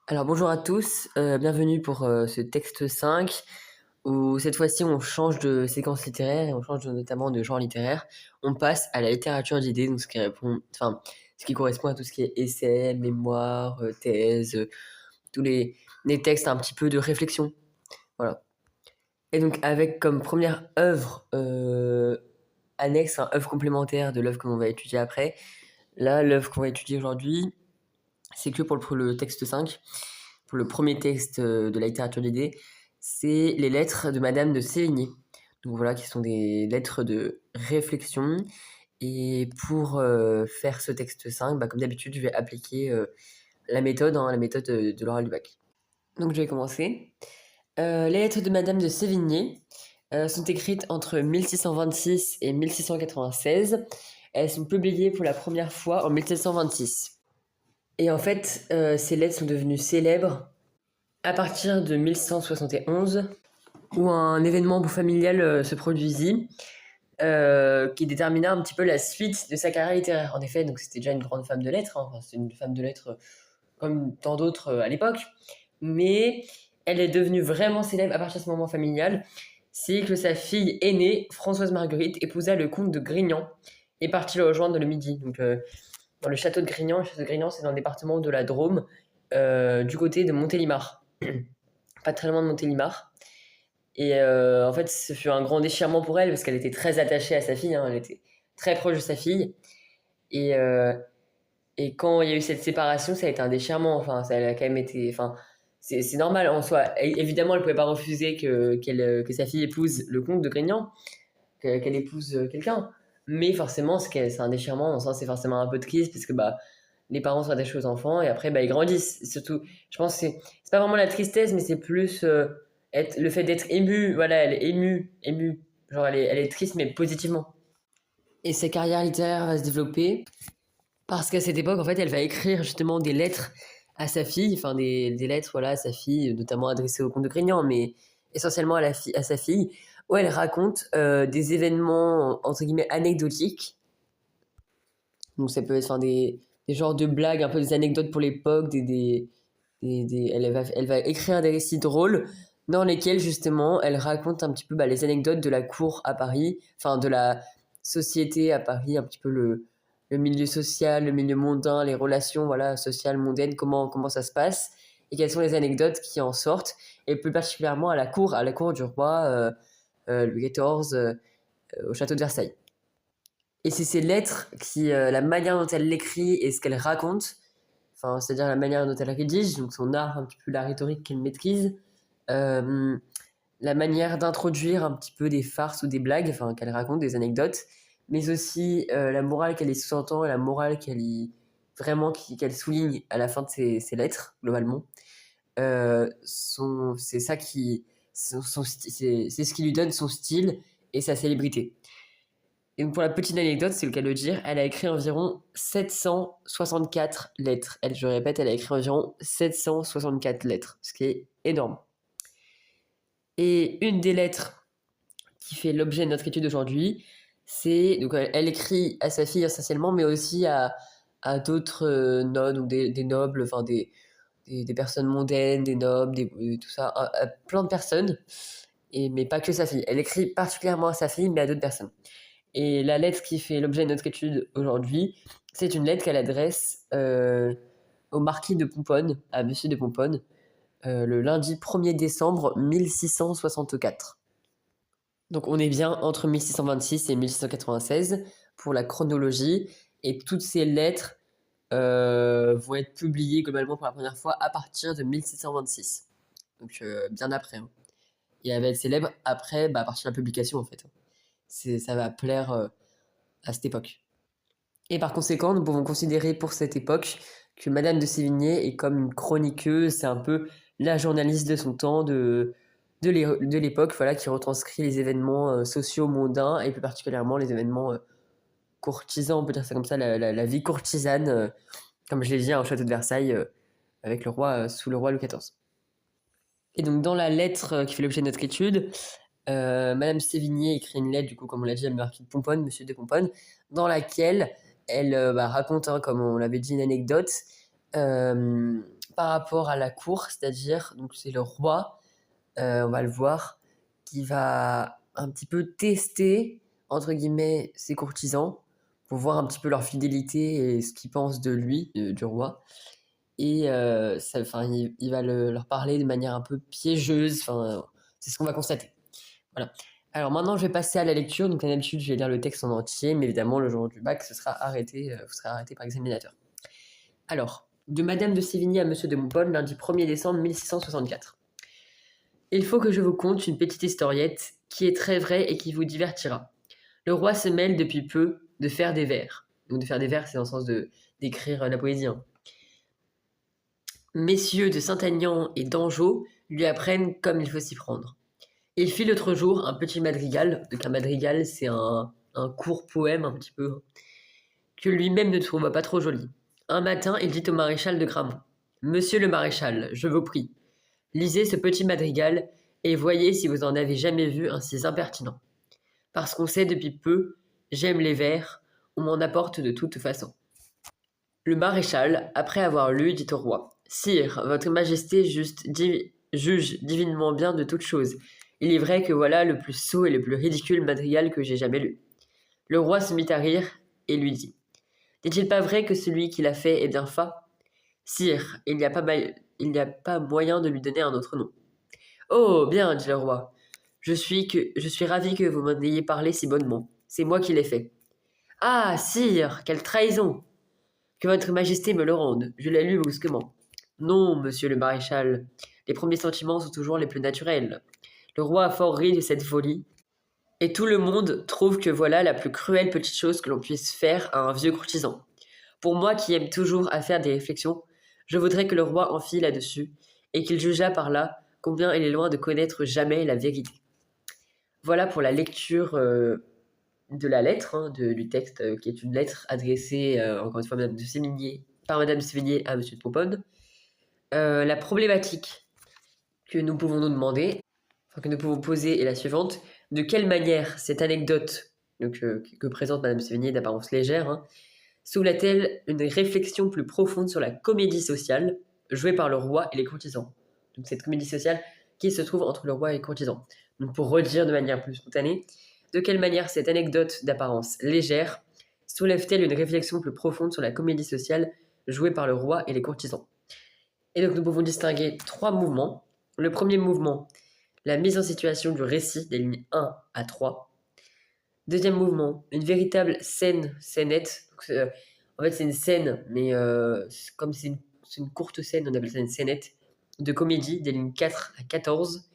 Alors bonjour à tous, bienvenue pour ce texte 5 où cette fois-ci on change de séquence littéraire et on change notamment de genre littéraire. On passe à la littérature d'idées, donc ce qui correspond à tout ce qui est essai, mémoire, thèse, tous les textes un petit peu de réflexion. Voilà. Et donc avec comme première œuvre annexe, œuvre complémentaire de l'œuvre que l'on va étudier après. Là, l'œuvre qu'on va étudier aujourd'hui, c'est que pour le texte 5. Pour le premier texte de la littérature d'idées, c'est les lettres de Madame de Sévigné. Donc voilà, qui sont des lettres de réflexion. Et pour faire ce texte 5, comme d'habitude, je vais appliquer la méthode de l'oral du bac. Donc je vais commencer. Les lettres de Madame de Sévigné sont écrites entre 1626 et 1696. Elles sont publiées pour la première fois en 1726. Et en fait, ces lettres sont devenues célèbres à partir de 1171, où un événement familial se produisit, qui détermina un petit peu la suite de sa carrière littéraire. En effet, donc c'était déjà une grande femme de lettres, hein. Enfin, c'est une femme de lettres comme tant d'autres à l'époque, mais elle est devenue vraiment célèbre à partir de ce moment familial. C'est que sa fille aînée, Françoise Marguerite, épousa le comte de Grignan et partit le rejoindre dans le Midi. Donc, dans le château de Grignan. Le château de Grignan, c'est dans le département de la Drôme, du côté de Montélimar. Pas très loin de Montélimar. Et en fait, ce fut un grand déchirement pour elle parce qu'elle était très attachée à sa fille, hein, elle était très proche de sa fille. Et, euh, et quand il y a eu cette séparation, ça a été un déchirement. Enfin, ça a quand même été. Enfin, c'est normal en soi. Évidemment, elle ne pouvait pas refuser que sa fille épouse le comte de Grignan, qu'elle épouse quelqu'un. Mais forcément, c'est un déchirement. Dans le sens, c'est forcément un peu triste parce que les parents sont attachés aux enfants et après, ils grandissent. Surtout, je pense que c'est pas vraiment la tristesse, mais c'est plus le fait d'être ému. Voilà, elle est émue. Genre, elle est triste, mais positivement. Et sa carrière littéraire va se développer parce qu'à cette époque, en fait, elle va écrire justement des lettres à sa fille, enfin des lettres voilà, à sa fille, notamment adressées au comte de Grignan, mais essentiellement à sa fille, où elle raconte des événements, entre guillemets, anecdotiques. Donc ça peut être des genres de blagues, un peu des anecdotes pour l'époque, elle va écrire des récits drôles dans lesquels justement elle raconte un petit peu les anecdotes de la cour à Paris, enfin de la société à Paris, un petit peu le milieu social, le milieu mondain, les relations voilà, sociales, mondaines, comment ça se passe, et quelles sont les anecdotes qui en sortent, et plus particulièrement à la cour du roi Louis XIV au château de Versailles. Et c'est ces lettres la manière dont elle l'écrit et ce qu'elle raconte, enfin, c'est-à-dire la manière dont elle rédige, donc son art, un petit peu la rhétorique qu'elle maîtrise, euh, la manière d'introduire un petit peu des farces ou des blagues, enfin, qu'elle raconte, des anecdotes, mais aussi la morale qu'elle y sous-entend et la morale qu'elle souligne à la fin de ses lettres, globalement. C'est ça qui, c'est ce qui lui donne son style et sa célébrité. Et donc pour la petite anecdote, c'est le cas de le dire, elle a écrit environ 764 lettres. Je répète, elle a écrit environ 764 lettres, ce qui est énorme. Et une des lettres qui fait l'objet de notre étude aujourd'hui, c'est donc elle écrit à sa fille essentiellement, mais aussi à d'autres nobles ou des nobles, enfin des personnes mondaines, des nobles, tout ça, à plein de personnes, mais pas que sa fille. Elle écrit particulièrement à sa fille, mais à d'autres personnes. Et la lettre qui fait l'objet de notre étude aujourd'hui, c'est une lettre qu'elle adresse au marquis de Pomponne, à Monsieur de Pomponne, le lundi 1er décembre 1664. Donc on est bien entre 1626 et 1696 pour la chronologie, et toutes ces lettres vont être publiées globalement pour la première fois à partir de 1626. Donc bien après. Hein. Et elle va être célèbre après, à partir de la publication en fait. Ça va plaire à cette époque. Et par conséquent, nous pouvons considérer pour cette époque que Madame de Sévigné est comme une chroniqueuse, c'est un peu la journaliste de son temps, de l'époque, voilà, qui retranscrit les événements sociaux mondains et plus particulièrement les événements courtisans, on peut dire ça comme ça, la vie courtisane, comme je l'ai dit, au château de Versailles, avec le roi, sous le roi Louis XIV. Et donc dans la lettre qui fait l'objet de notre étude, Madame Sévigné écrit une lettre, du coup, comme on l'a dit, à Marquis de Pomponne, Monsieur de Pomponne, dans laquelle elle raconte, hein, comme on l'avait dit, une anecdote, euh, par rapport à la cour, c'est-à-dire, donc c'est le roi, on va le voir, qui va un petit peu tester, entre guillemets, ses courtisans pour voir un petit peu leur fidélité et ce qu'ils pensent de lui, du roi. Et il va leur parler de manière un peu piégeuse, c'est ce qu'on va constater. Voilà. Alors maintenant, je vais passer à la lecture. Donc, comme d'habitude, je vais lire le texte en entier, mais évidemment, le jour du bac, vous serez arrêté par examinateur. Alors, de Madame de Sévigné à Monsieur de Montpon, lundi 1er décembre 1664. Il faut que je vous conte une petite historiette qui est très vraie et qui vous divertira. Le roi se mêle depuis peu de faire des vers. Donc, de faire des vers, c'est dans le sens d'écrire la poésie. Hein. Messieurs de Saint-Aignan et d'Anjou lui apprennent comme il faut s'y prendre. Il fit l'autre jour un petit madrigal. Donc un madrigal, c'est un court poème un petit peu, que lui-même ne trouva pas trop joli. Un matin, il dit au maréchal de Gramont: Monsieur le maréchal, je vous prie, lisez ce petit madrigal et voyez si vous en avez jamais vu un si impertinent. Parce qu'on sait depuis peu, j'aime les vers, on m'en apporte de toute façon. Le maréchal, après avoir lu, dit au roi: Sire, votre majesté juge divinement bien de toutes choses. Il est vrai que voilà le plus sot et le plus ridicule madrigal que j'ai jamais lu. Le roi se mit à rire et lui dit: N'est-il pas vrai que celui qui l'a fait est bien fat? Sire, il n'y a pas moyen de lui donner un autre nom. Oh, bien, dit le roi. Je suis ravi que vous m'en ayez parlé si bonnement. C'est moi qui l'ai fait. Ah, sire, quelle trahison! Que votre majesté me le rende. Je l'ai lu brusquement. Non, monsieur le maréchal. Les premiers sentiments sont toujours les plus naturels. Le roi a fort ri de cette folie, et tout le monde trouve que voilà la plus cruelle petite chose que l'on puisse faire à un vieux courtisan. Pour moi qui aime toujours à faire des réflexions, je voudrais que le roi en fît là-dessus, et qu'il jugeât par là combien il est loin de connaître jamais la vérité. Voilà pour la lecture de la lettre, du texte, qui est une lettre adressée, encore une fois, par Madame de Sévigné à Monsieur de Pomponne. La problématique que nous pouvons nous demander, que nous pouvons poser est la suivante. De quelle manière cette anecdote que présente Madame de Sévigné d'apparence légère soulève-t-elle une réflexion plus profonde sur la comédie sociale jouée par le roi et les courtisans? Donc cette comédie sociale qui se trouve entre le roi et les courtisans. Donc pour redire de manière plus spontanée, de quelle manière cette anecdote d'apparence légère soulève-t-elle une réflexion plus profonde sur la comédie sociale jouée par le roi et les courtisans? Et donc nous pouvons distinguer trois mouvements. Le premier mouvement, la mise en situation du récit des lignes 1 à 3. Deuxième mouvement, une véritable scénette. Donc, en fait, c'est une scène, mais comme c'est une courte scène, on appelle ça une scénette de comédie des lignes 4 à 14.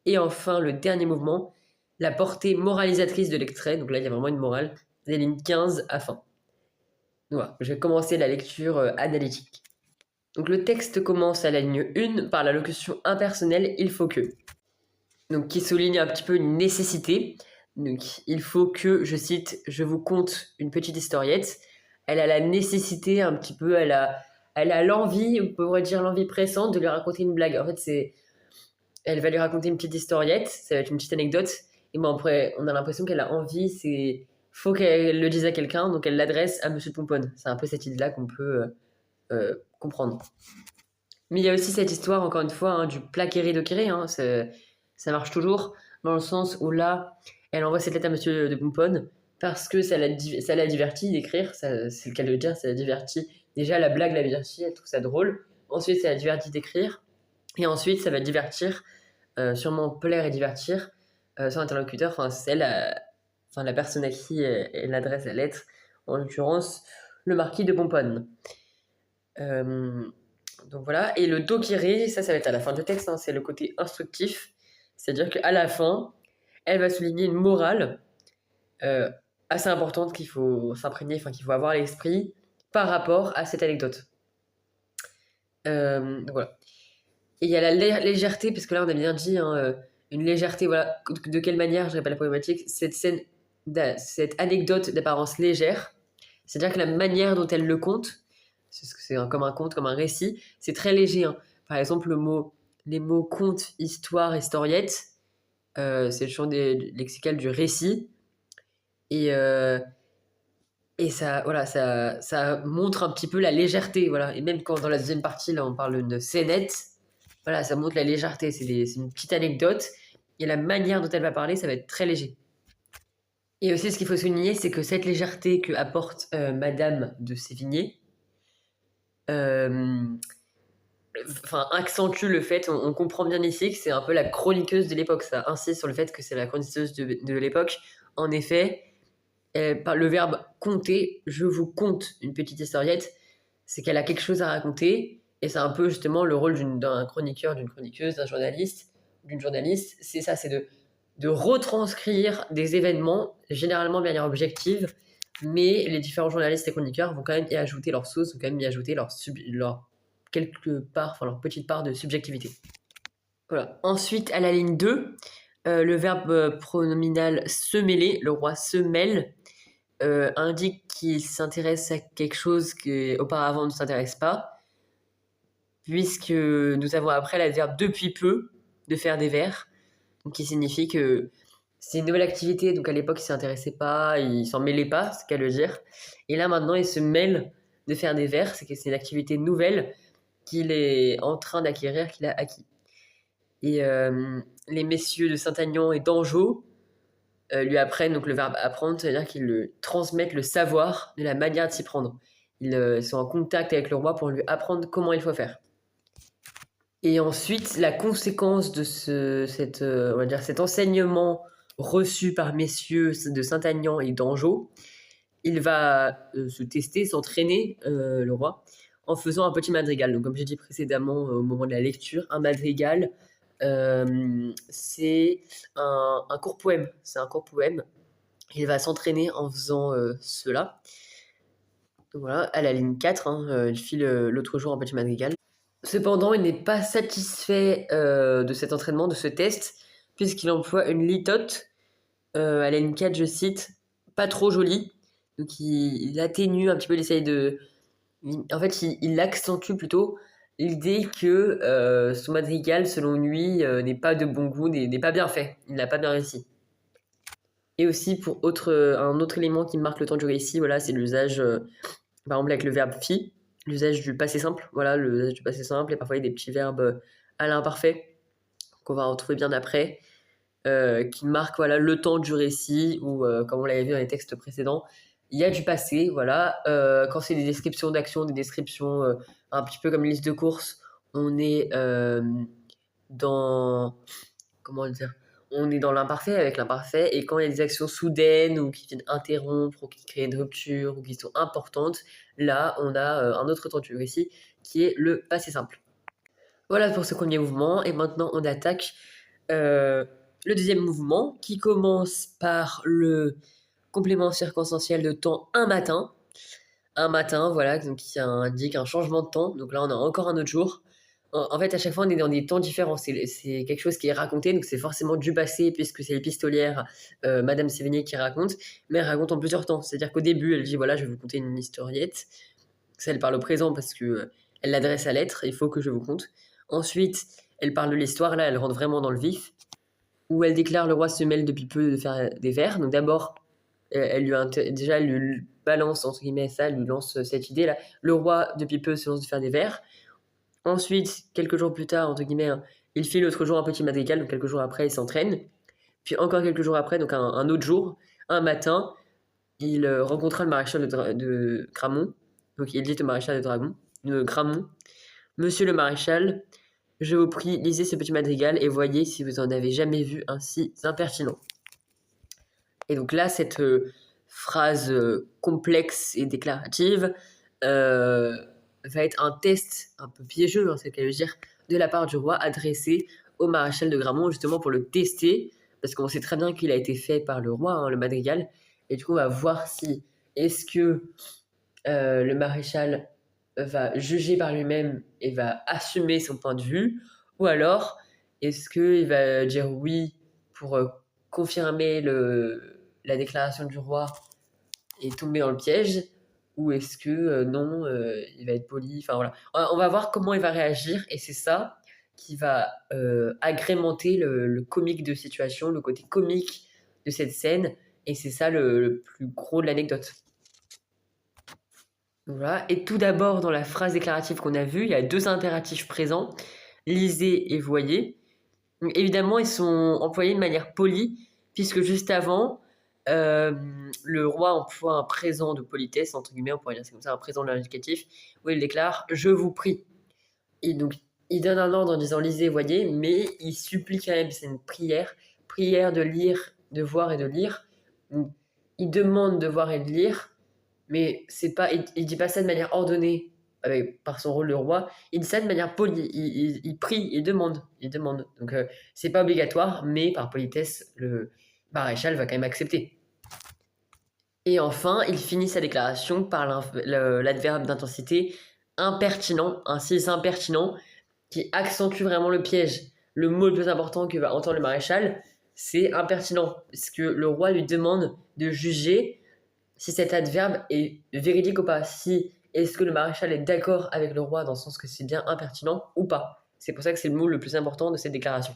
Et enfin, le dernier mouvement, la portée moralisatrice de l'extrait. Donc là, il y a vraiment une morale des lignes 15 à fin. Voilà, je vais commencer la lecture analytique. Donc le texte commence à la ligne 1 par la locution impersonnelle il faut que. Donc qui souligne un petit peu une nécessité. Donc il faut que, je cite, je vous conte une petite historiette. Elle a la nécessité un petit peu, elle a l'envie, on pourrait dire l'envie pressante de lui raconter une blague. En fait, elle va lui raconter une petite historiette, ça va être une petite anecdote. Et bon, après, on a l'impression qu'elle a envie, faut qu'elle le dise à quelqu'un, donc elle l'adresse à Monsieur de Pomponne. C'est un peu cette idée-là qu'on peut comprendre. Mais il y a aussi cette histoire, encore une fois, du plaquéri de Kéré. Ça marche toujours, dans le sens où là, elle envoie cette lettre à Monsieur de Pomponne parce que ça l'a diverti d'écrire, c'est le cas de le dire, ça l'a diverti. Déjà, la blague l'a diverti, elle trouve ça drôle. Ensuite, ça l'a diverti d'écrire. Et ensuite, ça va divertir, sûrement plaire et divertir son interlocuteur, la personne à qui elle adresse la lettre, en l'occurrence, le marquis de Pomponne. Donc voilà, et le dokiri, ça va être à la fin du texte, c'est le côté instructif, c'est-à-dire qu'à la fin, elle va souligner une morale assez importante qu'il faut s'imprégner, qu'il faut avoir à l'esprit par rapport à cette anecdote. Donc voilà. Et il y a la légèreté, parce que là on a bien dit, une légèreté, voilà, de quelle manière, je répète la problématique, cette anecdote d'apparence légère, c'est-à-dire que la manière dont elle le conte, c'est comme un conte, comme un récit, c'est très léger. Par exemple, les mots conte, histoire, historiette, c'est le champ lexical du récit. Et Et ça, voilà, ça montre un petit peu la légèreté, voilà. Et même quand dans la deuxième partie, là, on parle d'une scénette, voilà, ça montre la légèreté. C'est une petite anecdote. Et la manière dont elle va parler, ça va être très léger. Et aussi, ce qu'il faut souligner, c'est que cette légèreté que apporte Madame de Sévigné, euh, enfin, accentue le fait, on comprend bien ici que c'est un peu la chroniqueuse de l'époque. Ça insiste sur le fait que c'est la chroniqueuse de l'époque. En effet, par le verbe conter, je vous conte une petite historiette, c'est qu'elle a quelque chose à raconter, et c'est un peu justement le rôle d'un chroniqueur, d'une chroniqueuse, d'un journaliste, d'une journaliste, c'est ça, c'est de retranscrire des événements, généralement de manière objective, mais les différents journalistes et chroniqueurs vont quand même y ajouter leur sauce, vont quand même y ajouter leur quelque part, enfin leur petite part de subjectivité. Voilà. Ensuite, à la ligne 2, le verbe pronominal se mêler, le roi se mêle, indique qu'il s'intéresse à quelque chose qui auparavant ne s'intéresse pas, puisque nous avons après l'adverbe depuis peu de faire des vers, donc qui signifie que c'est une nouvelle activité, donc à l'époque il s'intéressait pas, il s'en mêlait pas, c'est qu'à le dire, et là maintenant il se mêle de faire des vers, c'est que c'est une activité nouvelle qu'il est en train d'acquérir, qu'il a acquis. Et les messieurs de Saint-Aignan et d'Anjou lui apprennent, donc le verbe apprendre, c'est-à-dire qu'ils le transmettent le savoir de la manière de s'y prendre. Ils sont en contact avec le roi pour lui apprendre comment il faut faire. Et ensuite, la conséquence de on va dire cet enseignement reçu par messieurs de Saint-Aignan et d'Anjou, il va se tester, s'entraîner, le roi, en faisant un petit madrigal. Donc, comme j'ai dit précédemment au moment de la lecture, un madrigal, c'est un court poème. C'est un court poème. Il va s'entraîner en faisant cela. Donc voilà, à la ligne 4, hein, il file l'autre jour un petit madrigal. Cependant, il n'est pas satisfait de cet entraînement, de ce test, puisqu'il emploie une litote. À la ligne 4, je cite, pas trop jolie. Donc il atténue un petit peu, il essaye de... En fait, il accentue plutôt l'idée que son madrigal, selon lui, n'est pas de bon goût, n'est pas bien fait. Il n'a pas bien réussi. Et aussi, pour un autre élément qui marque le temps du récit, voilà, c'est l'usage, par exemple, avec le verbe fi, l'usage du passé simple. Voilà, l'usage du passé simple, et parfois il y a des petits verbes à l'imparfait qu'on va retrouver bien après, qui marquent voilà, le temps du récit, ou comme on l'avait vu dans les textes précédents, il y a du passé, voilà. Quand c'est des descriptions d'actions, des descriptions un petit peu comme une liste de courses, on est dans... Comment dire? On est dans l'imparfait avec l'imparfait, et quand il y a des actions soudaines ou qui viennent interrompre ou qui créent une rupture ou qui sont importantes, là on a un autre temps du récit qui est le passé simple. Voilà pour ce premier mouvement, et maintenant on attaque euh, le deuxième mouvement qui commence par le complément circonstanciel de temps un matin. Un matin, voilà, donc qui indique un changement de temps. Donc là, on a encore un autre jour. En fait, à chaque fois, on est dans des temps différents. C'est quelque chose qui est raconté, donc c'est forcément du passé, puisque c'est l'épistolière Madame Sévigné qui raconte, mais elle raconte en plusieurs temps. C'est-à-dire qu'au début, elle dit voilà, je vais vous conter une historiette. Ça, elle parle au présent parce que elle l'adresse à l'être, il faut que je vous conte. Ensuite, elle parle de l'histoire, là, elle rentre vraiment dans le vif, où elle déclare le roi se mêle depuis peu de faire des vers. Donc d'abord, déjà, elle lui balance, entre guillemets, ça, elle lui lance cette idée-là. Le roi, depuis peu, se lance de faire des vers. Ensuite, quelques jours plus tard, entre guillemets, hein, il fait l'autre jour un petit madrigal, donc quelques jours après, il s'entraîne. Puis encore quelques jours après, donc un autre jour, un matin, il rencontra le maréchal de Gramont. Donc il dit au maréchal de Gramont, Monsieur le maréchal, je vous prie, lisez ce petit madrigal et voyez si vous en avez jamais vu un si impertinent. Et donc là, cette phrase complexe et déclarative va être un test un peu piégeux, hein, c'est ce qu'elle veut dire, de la part du roi adressé au maréchal de Gramont, justement pour le tester, parce qu'on sait très bien qu'il a été fait par le roi, hein, le madrigal, et du coup on va voir si est-ce que le maréchal va juger par lui-même et va assumer son point de vue, ou alors est-ce qu'il va dire oui pour confirmer la déclaration du roi et tomber dans le piège, ou est-ce que non, il va être poli, enfin voilà. On va voir comment il va réagir, et c'est ça qui va agrémenter le comique de situation, le côté comique de cette scène, et c'est ça le plus gros de l'anecdote. Voilà. Et tout d'abord, dans la phrase déclarative qu'on a vue, il y a 2 impératifs présents, lisez et voyez. Donc, évidemment, ils sont employés de manière polie, puisque juste avant, euh, le roi emploie un présent de politesse, entre guillemets, on pourrait dire c'est comme ça, un présent de l'indicatif, où il déclare «Je vous prie». Et donc, il donne un ordre en disant «lisez, voyez», mais il supplie quand même, c'est une prière, prière de lire, de voir et de lire. Donc, il demande de voir et de lire, mais c'est pas, il dit pas ça de manière ordonnée par son rôle de roi. Il dit ça de manière polie. Il prie, il demande. Donc c'est pas obligatoire, mais par politesse, le maréchal va quand même accepter. Et enfin, il finit sa déclaration par l'adverbe d'intensité impertinent, un signe impertinent qui accentue vraiment le piège. Le mot le plus important que va entendre le maréchal, c'est impertinent, parce que le roi lui demande de juger si cet adverbe est véridique ou pas. Si est-ce que le maréchal est d'accord avec le roi dans le sens que c'est bien impertinent ou pas. C'est pour ça que c'est le mot le plus important de cette déclaration.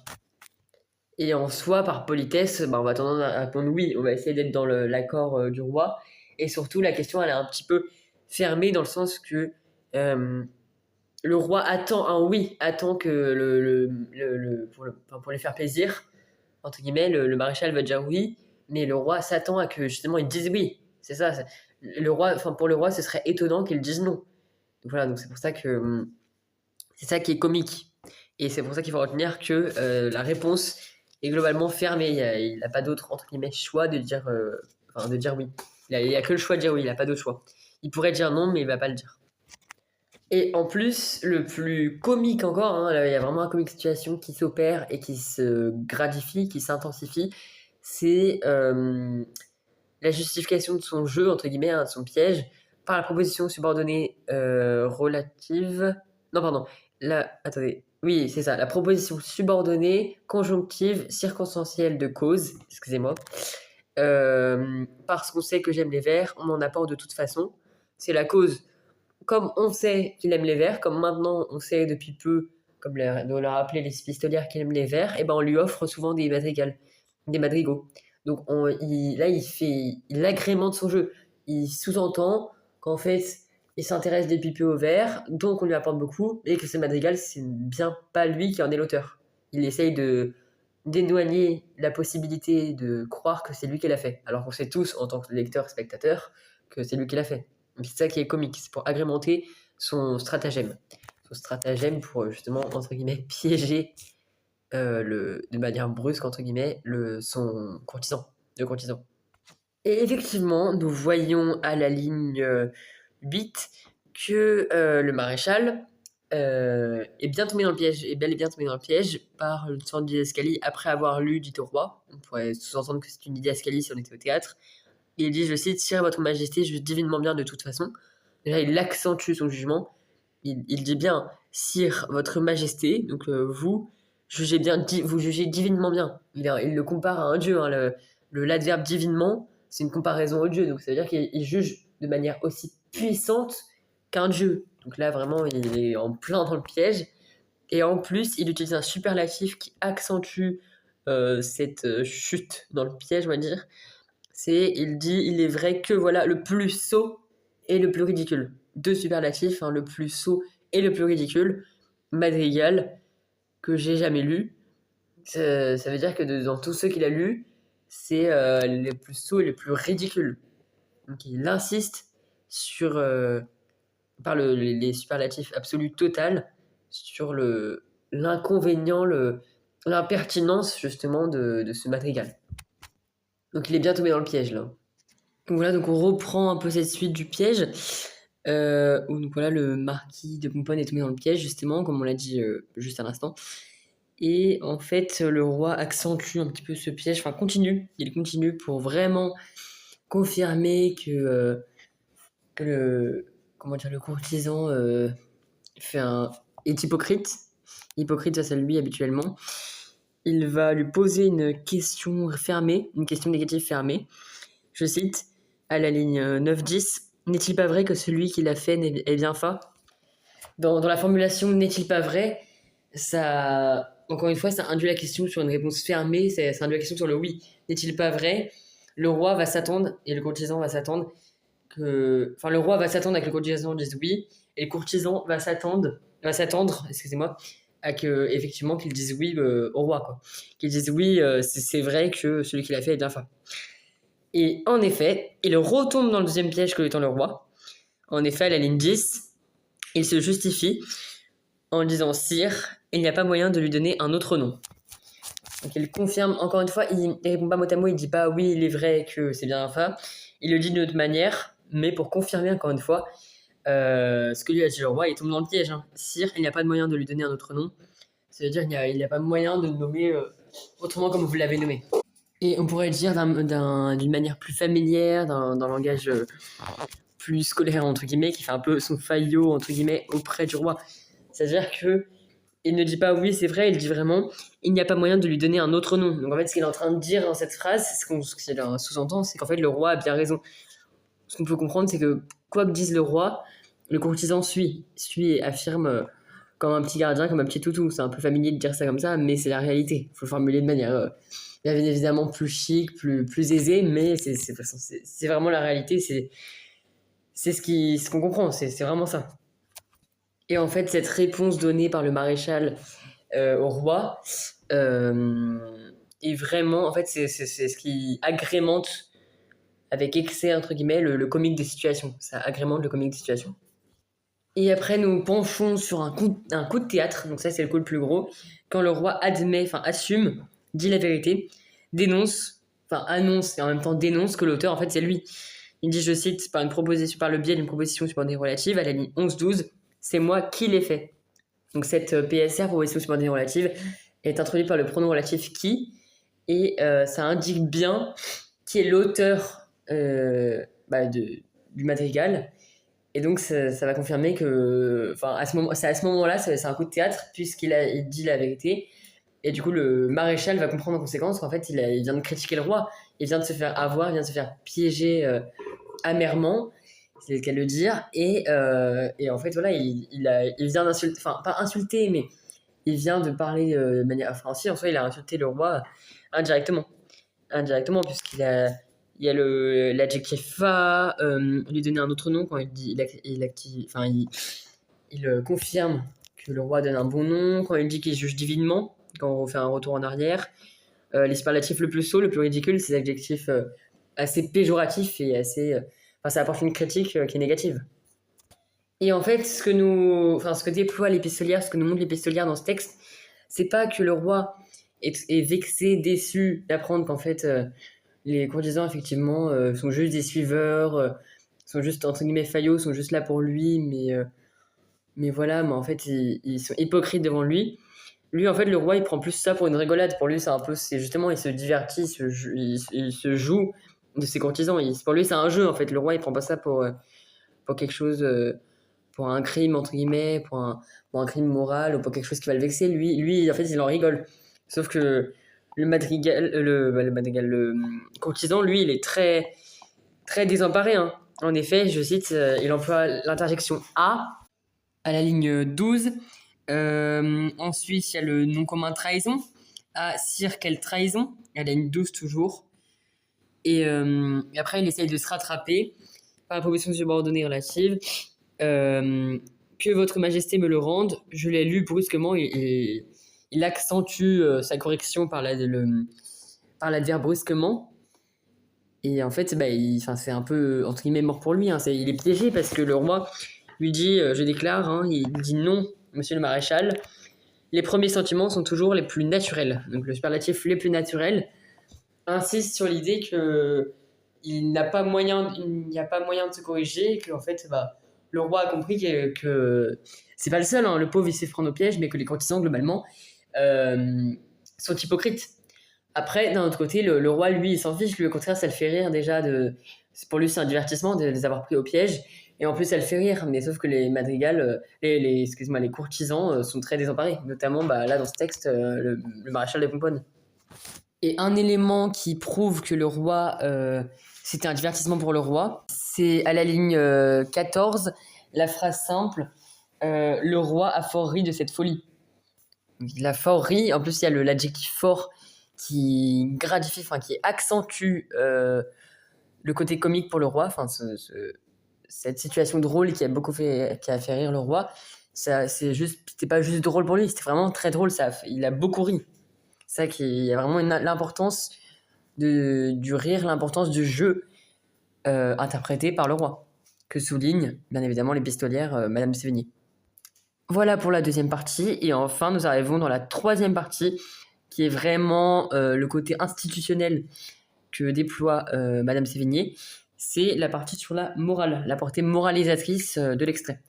Et en soi, par politesse, on va tendance à répondre oui, on va essayer d'être dans l'accord du roi. Et surtout, la question, elle est un petit peu fermée dans le sens que le roi attend un oui, attend que pour lui faire plaisir, entre guillemets, le maréchal va dire oui, mais le roi s'attend à que justement il dise oui. C'est ça. Le roi, pour le roi, ce serait étonnant qu'il dise non. Donc voilà, donc c'est pour ça que c'est ça qui est comique. Et c'est pour ça qu'il faut retenir que la réponse est globalement fermée. Il n'a pas d'autre entre guillemets choix de dire, de dire oui. Il n'y a que le choix de dire oui, il n'a pas d'autre choix. Il pourrait dire non, mais il ne va pas le dire. Et en plus, le plus comique encore, hein, là, il y a vraiment un comique situation qui s'opère et qui se gratifie, qui s'intensifie, c'est la justification de son jeu, entre guillemets, hein, de son piège, par la proposition subordonnée relative... Non, pardon. Attendez. Oui, c'est ça. La proposition subordonnée, conjonctive, circonstancielle de cause, excusez-moi. Parce qu'on sait que j'aime les vers, on m'en apporte de toute façon. C'est la cause. Comme on sait qu'il aime les vers, comme maintenant on sait depuis peu, comme de leur rappeler les pistolières qu'il aime les vers, et ben on lui offre souvent des madrigaux. Donc il agrémente son jeu. Il sous-entend qu'en fait, il s'intéresse depuis peu aux vers, donc on lui apporte beaucoup, et que ce madrigal, c'est bien pas lui qui en est l'auteur. Il essaye de d'éloigner la possibilité de croire que c'est lui qui l'a fait, alors qu'on sait tous, en tant que lecteur, spectateur, que c'est lui qui l'a fait. C'est ça qui est comique, c'est pour agrémenter son stratagème. Son stratagème pour justement, entre guillemets, piéger de manière brusque, entre guillemets, son courtisan, le courtisan. Et effectivement, nous voyons à la ligne 8 que le maréchal est bien tombé dans le piège, est bel et bien tombé dans le piège par une sorte d'idescalie après avoir lu dit au roi. On pourrait sous-entendre que c'est une idescalie si on était au théâtre. Il dit, je cite, Sire, votre majesté juge divinement bien de toute façon. Déjà, il accentue son jugement. Il dit bien, Sire, votre majesté, donc vous, jugez bien, vous jugez divinement bien. Il le compare à un dieu. Hein, l'adverbe divinement, c'est une comparaison au dieu. Donc ça veut dire qu'il juge de manière aussi puissante qu'un dieu. Donc là, vraiment, il est en plein dans le piège. Et en plus, il utilise un superlatif qui accentue cette chute dans le piège, on va dire. Il dit, il est vrai que voilà, le plus sot et le plus ridicule. Deux superlatifs, hein, le plus sot et le plus ridicule. Madrigal, que j'ai jamais lu. Ça veut dire que dans tous ceux qu'il a lus, c'est les plus sots et les plus ridicules. Donc il insiste sur, par les superlatifs absolus total, sur l'inconvénient, l'impertinence justement de ce madrigal. Donc il est bien tombé dans le piège là. Donc voilà, donc on reprend un peu cette suite du piège. Où donc voilà, le marquis de Pomponne est tombé dans le piège, justement, comme on l'a dit juste à l'instant. Et en fait, le roi accentue un petit peu ce piège, enfin il continue pour vraiment confirmer que le courtisan est hypocrite. Hypocrite face à lui habituellement. Il va lui poser une question fermée, une question négative fermée. Je cite, à la ligne 9-10, n'est-il pas vrai que celui qui l'a fait est bien fait ? Dans la formulation n'est-il pas vrai, ça, encore une fois, ça induit la question sur une réponse fermée, ça induit la question sur le oui. N'est-il pas vrai ? Le roi va s'attendre, et le courtisan va s'attendre, enfin, le roi va s'attendre à que le courtisan dise oui, et le courtisan va s'attendre, excusez-moi, à que, effectivement, qu'il dise oui au roi, quoi. Qu'il dise oui, c'est vrai que celui qui l'a fait est bien fait. Et en effet, il retombe dans le deuxième piège que étant le roi. En effet, à la ligne 10, il se justifie en disant Sire, il n'y a pas moyen de lui donner un autre nom. Donc il confirme, encore une fois, il répond pas mot à mot, il dit pas oui, il est vrai que c'est bien Alpha. Il le dit d'une autre manière, mais pour confirmer encore une fois ce que lui a dit le roi, il tombe dans le piège. Hein. Sire, il n'y a pas de moyen de lui donner un autre nom. Ça veut dire qu'il n'y a pas moyen de le nommer autrement comme vous l'avez nommé. Et on pourrait le dire d'une manière plus familière, d'un langage plus scolaire, entre guillemets, qui fait un peu son faillot, entre guillemets, auprès du roi. C'est-à-dire que il ne dit pas oui, c'est vrai, il dit vraiment il n'y a pas moyen de lui donner un autre nom. Donc en fait, ce qu'il est en train de dire dans cette phrase, ce qu'il sous-entend, c'est qu'en fait, le roi a bien raison. Ce qu'on peut comprendre, c'est que quoi que dise le roi, le courtisan suit et affirme comme un petit gardien, comme un petit toutou. C'est un peu familier de dire ça comme ça, mais c'est la réalité. Il faut le formuler de manière bien évidemment plus chic, plus aisée, mais c'est vraiment la réalité. C'est ce qu'on comprend, c'est vraiment ça. Et en fait, cette réponse donnée par le maréchal au roi est vraiment, en fait, c'est ce qui agrémente avec excès, entre guillemets, le comique des situations. Ça agrémente le comique des situations. Et après, nous penchons sur un coup de théâtre, donc ça, c'est le coup le plus gros, quand le roi assume, dit la vérité, annonce et en même temps dénonce que l'auteur, en fait, c'est lui. Il dit, je cite, par le biais d'une proposition subordonnée relative, à la ligne 11-12, c'est moi qui l'ai fait. Donc cette PSR, proposition subordonnée relative, est introduite par le pronom relatif qui, et ça indique bien qui est l'auteur du madrigal. Et donc ça va confirmer que, c'est à ce moment-là, c'est un coup de théâtre, il dit la vérité. Et du coup, le maréchal va comprendre en conséquence qu'en fait, il vient de critiquer le roi, il vient de se faire avoir, il vient de se faire piéger amèrement, c'est le cas de le dire. Et en fait, voilà, il vient d'insulter, enfin, pas insulter, mais il vient de parler de manière. Enfin, en soi, il a insulté le roi indirectement. Indirectement, il y a l'adjectif va, lui donner un autre nom quand il dit. Il confirme que le roi donne un bon nom, quand il dit qu'il juge divinement, quand on fait un retour en arrière. Les superlatifs le plus sot, le plus ridicule, c'est l'adjectif assez péjoratif et assez. Ça apporte une critique qui est négative. Et en fait, ce que déploie l'épistolière, ce que nous montre l'épistolière dans ce texte, c'est pas que le roi est vexé, déçu d'apprendre qu'en fait les courtisans effectivement sont juste des suiveurs, sont juste entre guillemets faillots, sont juste là pour lui, mais voilà, mais en fait ils sont hypocrites devant lui. Lui, en fait, le roi, il prend plus ça pour une rigolade. Pour lui, c'est justement, il se divertit, il se joue de ses courtisans. Pour lui, c'est un jeu, en fait. Le roi, il prend pas ça pour quelque chose, pour un crime, entre guillemets, pour un crime moral ou pour quelque chose qui va le vexer. Lui, en fait, il en rigole. Sauf que le courtisan, lui, il est très, très désemparé. Hein. En effet, je cite, il emploie l'interjection à la ligne 12. Ensuite, il y a le nom commun trahison. Sire, quelle trahison? À la ligne 12 toujours. Et après, il essaye de se rattraper par la proposition subordonnée relative. Que votre majesté me le rende. Je l'ai lu brusquement et il accentue sa correction par l'adverbe brusquement. Et en fait, c'est un peu, entre guillemets, mort pour lui. Hein. Il est piégé parce que le roi lui dit, je déclare, hein, il dit non, monsieur le maréchal. Les premiers sentiments sont toujours les plus naturels. Donc le superlatif les plus naturels insiste sur l'idée que il n'y a pas moyen de se corriger et que en fait, le roi a compris que c'est pas le seul. Hein, le pauvre il s'est prendre au piège, mais que les courtisans globalement sont hypocrites. Après, d'un autre côté, le roi, lui, il s'en fiche. Lui, au contraire, ça le fait rire déjà. Pour lui, c'est un divertissement de les avoir pris au piège. Et en plus, ça le fait rire. Mais sauf que les madrigals, les courtisans sont très désemparés. Notamment, là, dans ce texte, le maréchal de Pomponne. Et un élément qui prouve que le roi, c'était un divertissement pour le roi, c'est à la ligne 14, la phrase simple le roi a fort ri de cette folie. Donc, il a fort ri. En plus, il y a l'adjectif fort qui gratifie, qui accentue le côté comique pour le roi, cette situation drôle qui a fait rire le roi, c'était pas juste drôle pour lui, c'était vraiment très drôle. Il a beaucoup ri. C'est ça qui y a vraiment l'importance du rire, l'importance du jeu interprété par le roi, que souligne bien évidemment l'épistolière Madame Sévigné. Voilà pour la deuxième partie, et enfin nous arrivons dans la troisième partie, qui est vraiment le côté institutionnel que déploie Madame Sévigné. C'est la partie sur la morale, la portée moralisatrice de l'extrait.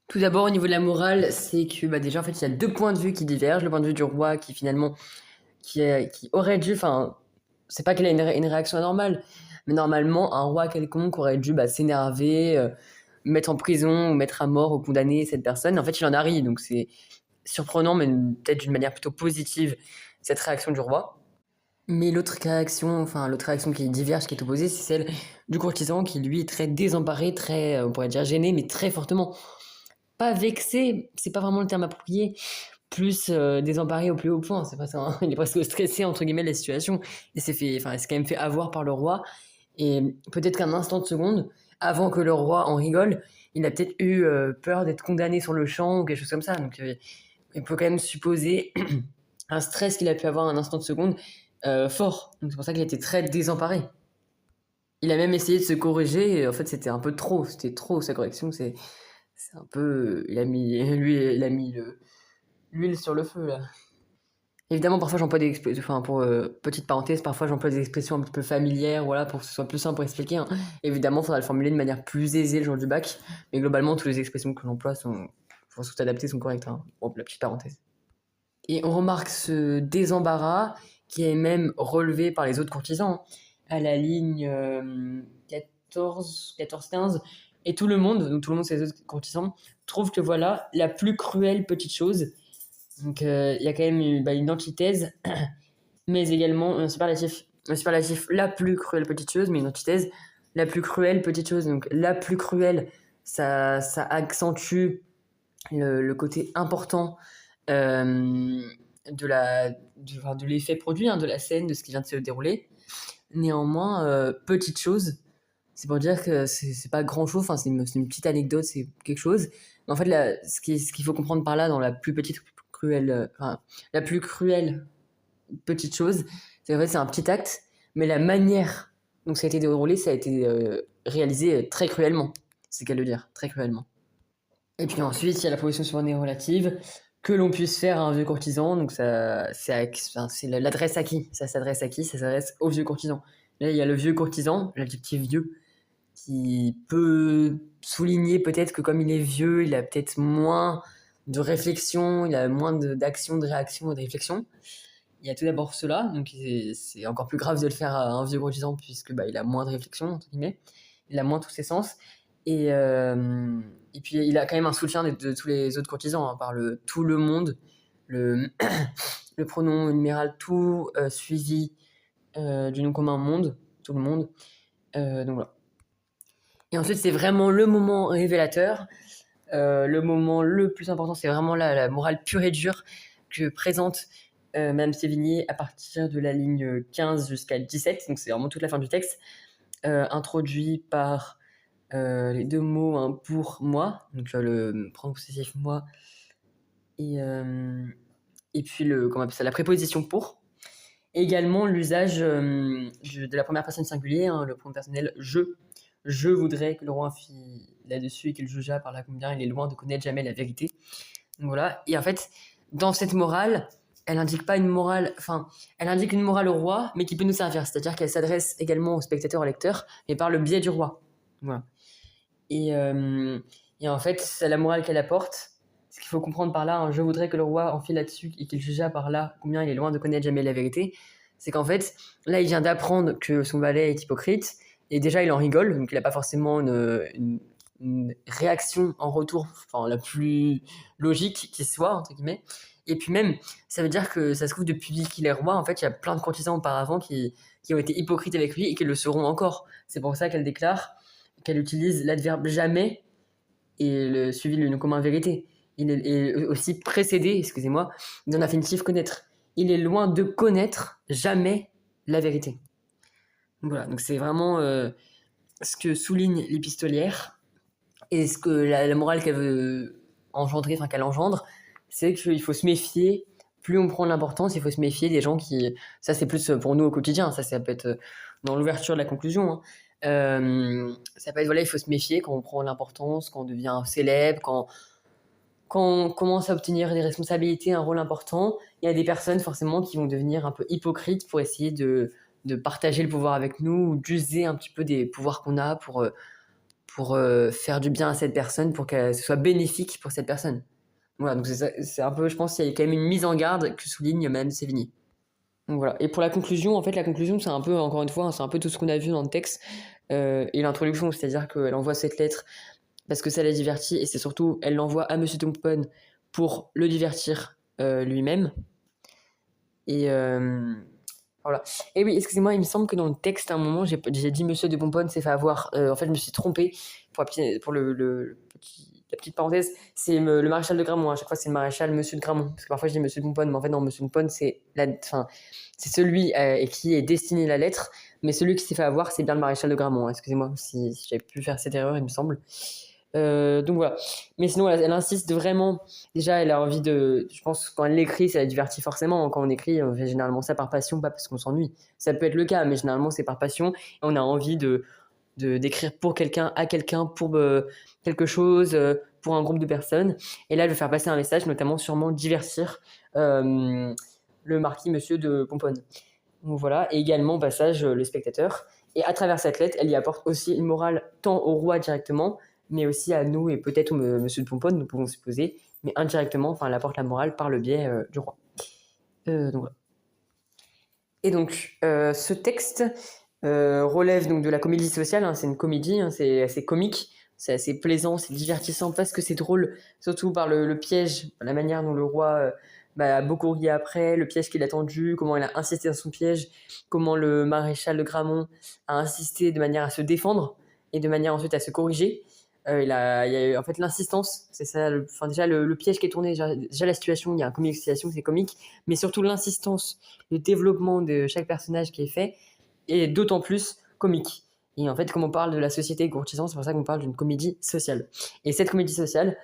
Tout d'abord, au niveau de la morale, c'est que déjà, en fait, il y a deux points de vue qui divergent. Le point de vue du roi qui finalement, qui aurait dû, enfin, c'est pas qu'il a une réaction anormale, mais normalement, un roi quelconque aurait dû s'énerver, mettre en prison, ou mettre à mort ou condamner cette personne. En fait, il en a ri, donc c'est surprenant, mais peut-être d'une manière plutôt positive, cette réaction du roi. Mais l'autre réaction qui diverge, qui est opposée, c'est celle du courtisan qui, lui, est très désemparé, très, on pourrait dire gêné, mais très fortement. Pas vexé, c'est pas vraiment le terme approprié, plus désemparé au plus haut point. C'est pas ça, hein. Il est presque stressé, entre guillemets, de la situation. Il s'est quand même fait avoir par le roi. Et peut-être qu'un instant de seconde, avant que le roi en rigole, il a peut-être eu peur d'être condamné sur le champ ou quelque chose comme ça. Donc il peut quand même supposer un stress qu'il a pu avoir un instant de seconde fort. Donc c'est pour ça qu'il était très désemparé. Il a même essayé de se corriger, et en fait c'était un peu trop, c'était trop sa correction, c'est un peu, il a mis l'huile sur le feu là. Évidemment parfois j'emploie des expressions, enfin pour petite parenthèse, parfois j'emploie des expressions un petit peu familières, voilà, pour que ce soit plus simple pour expliquer, hein. Évidemment il faudra le formuler de manière plus aisée le jour du bac, mais globalement toutes les expressions que j'emploie sont, je pense que adaptées, sont correctes, hein. Bon, la petite parenthèse. Et on remarque ce désembarras qui est même relevé par les autres courtisans, hein, à la ligne 14-15, et tout le monde, donc tout le monde, c'est les autres courtisans, trouve que voilà la plus cruelle petite chose. Donc il y a quand même une antithèse, mais également un superlatif. Un superlatif, la plus cruelle petite chose, mais une antithèse, la plus cruelle petite chose. Donc la plus cruelle, ça accentue le côté important de l'effet produit, hein, de la scène, de ce qui vient de se dérouler. Néanmoins, petite chose, c'est pour dire que c'est pas grand chose, enfin, c'est une petite anecdote, c'est quelque chose. Mais en fait, là, ce qu'il faut comprendre par là, dans la plus petite cruelle, la plus cruelle petite chose, c'est en fait, c'est un petit acte, mais la manière dont ça a été déroulé, ça a été réalisé très cruellement. C'est qu'à le dire, très cruellement. Et puis ensuite, il y a la proposition subordonnée relative que l'on puisse faire à un vieux courtisan. Donc c'est l'adresse à qui? Ça s'adresse à qui? Ça s'adresse au vieux courtisan. Là, il y a le vieux courtisan, l'adjectif vieux, qui peut souligner peut-être que comme il est vieux, il a peut-être moins de réflexion, il a moins d'action, de réaction et de réflexion. Il y a tout d'abord cela, donc c'est encore plus grave de le faire à un vieux courtisan puisque il a moins de réflexion, entre guillemets, il a moins tous ses sens. Et puis il a quand même un soutien de tous les autres courtisans, hein, par tout le monde, le, le pronom numéral tout suivi du nom commun monde, tout le monde. Donc voilà. Et ensuite, c'est vraiment le moment révélateur. Le moment le plus important, c'est vraiment la morale pure et dure que présente Madame Sévigné à partir de la ligne 15 jusqu'à 17. Donc c'est vraiment toute la fin du texte, introduit par les deux mots, hein, pour moi, donc le pronom possessif moi, et puis comment on appelle ça, la préposition pour. Et également l'usage de la première personne singulière, hein, le pronom personnel je. Je voudrais que le roi fît là-dessus et qu'il jugeât par là combien il est loin de connaître jamais la vérité. Donc voilà. Et en fait, dans cette morale, elle indique pas une morale, enfin, elle indique une morale au roi, mais qui peut nous servir. C'est-à-dire qu'elle s'adresse également aux spectateurs, aux lecteurs, mais par le biais du roi. Voilà. Et en fait, c'est la morale qu'elle apporte. Ce qu'il faut comprendre par là, hein, je voudrais que le roi en fît là-dessus et qu'il jugeât par là combien il est loin de connaître jamais la vérité. C'est qu'en fait, là, il vient d'apprendre que son valet est hypocrite, et déjà, il en rigole, donc il n'a pas forcément une réaction en retour, enfin, la plus logique qui soit, entre guillemets. Et puis même, ça veut dire que ça se trouve, depuis qu'il est roi, en fait, il y a plein de courtisans auparavant qui ont été hypocrites avec lui et qui le seront encore. C'est pour ça qu'elle déclare qu'elle utilise l'adverbe jamais et le suivi le nom commun vérité. Il est aussi précédé, excusez-moi, d'un infinitif connaître. Il est loin de connaître jamais la vérité. Voilà, donc c'est vraiment ce que souligne l'épistolière et ce que la morale qu'elle veut engendrer, enfin qu'elle engendre, c'est qu'il faut se méfier. Plus on prend de l'importance, il faut se méfier des gens qui... Ça, c'est plus pour nous au quotidien. Ça peut être dans l'ouverture de la conclusion, hein. Ça peut être, voilà, il faut se méfier quand on prend de l'importance, quand on devient célèbre, quand on commence à obtenir des responsabilités, un rôle important. Il y a des personnes forcément qui vont devenir un peu hypocrites pour essayer de partager le pouvoir avec nous ou d'user un petit peu des pouvoirs qu'on a pour faire du bien à cette personne, pour que ce soit bénéfique pour cette personne. Voilà, donc c'est un peu, je pense qu'il y a quand même une mise en garde que souligne Madame Sévigny. Donc voilà. Et pour la conclusion, en fait, la conclusion, c'est un peu, encore une fois, c'est un peu tout ce qu'on a vu dans le texte et l'introduction, c'est-à-dire qu'elle envoie cette lettre parce que ça la divertit et c'est surtout, elle l'envoie à Monsieur Pompon pour le divertir lui-même. Et voilà. Et oui, excusez-moi, il me semble que dans le texte, à un moment, j'ai dit Monsieur de Pompon s'est fait avoir. En fait, je me suis trompé pour la petite parenthèse. C'est le maréchal de Gramont. À chaque fois, c'est le maréchal Monsieur de Gramont. Parce que parfois, je dis Monsieur de Pompon, mais en fait, non, Monsieur de Pompon, c'est celui qui est destiné la lettre. Mais celui qui s'est fait avoir, c'est bien le maréchal de Gramont. Excusez-moi si j'avais pu faire cette erreur, il me semble. Donc voilà. Mais sinon, elle insiste vraiment. Déjà, elle a envie de. Je pense quand elle l'écrit, ça la divertit forcément. Quand on écrit, on fait généralement ça par passion, pas parce qu'on s'ennuie. Ça peut être le cas, mais généralement, c'est par passion. Et on a envie d'écrire pour quelqu'un, à quelqu'un, pour quelque chose, pour un groupe de personnes. Et là, elle veut faire passer un message, notamment sûrement divertir le marquis Monsieur de Pomponne. Donc voilà. Et également, au passage, le spectateur. Et à travers cette lettre, elle y apporte aussi une morale tant au roi directement, mais aussi à nous et peut-être au Monsieur de Pomponne, nous pouvons supposer, mais indirectement, enfin, elle apporte la morale par le biais du roi. Donc voilà. Et donc, ce texte relève donc de la comédie sociale, hein, c'est une comédie, hein, c'est assez comique, c'est assez plaisant, c'est divertissant parce que c'est drôle, surtout par le piège, la manière dont le roi a beaucoup ri après, le piège qu'il a tendu, comment il a insisté dans son piège, comment le maréchal de Gramont a insisté de manière à se défendre et de manière ensuite à se corriger. Il y a eu en fait l'insistance, c'est ça, déjà le piège qui est tourné, déjà la situation, il y a un comique situation, c'est comique, mais surtout l'insistance, le développement de chaque personnage qui est fait, et d'autant plus comique. Et en fait, comme on parle de la société courtisane, c'est pour ça qu'on parle d'une comédie sociale. Et cette comédie sociale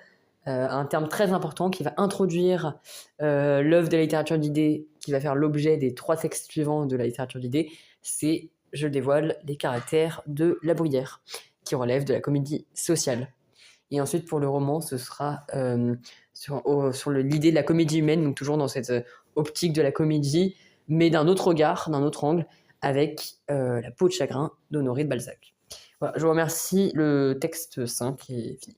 a un terme très important qui va introduire l'œuvre de la littérature d'idées, qui va faire l'objet des 3 textes suivants de la littérature d'idées, c'est, je le dévoile, les caractères de La Bruyère, qui relève de la comédie sociale. Et ensuite, pour le roman, ce sera sur l'idée de la comédie humaine, donc toujours dans cette optique de la comédie, mais d'un autre regard, d'un autre angle, avec La peau de chagrin d'Honoré de Balzac. Voilà, je vous remercie, le texte 5 est fini.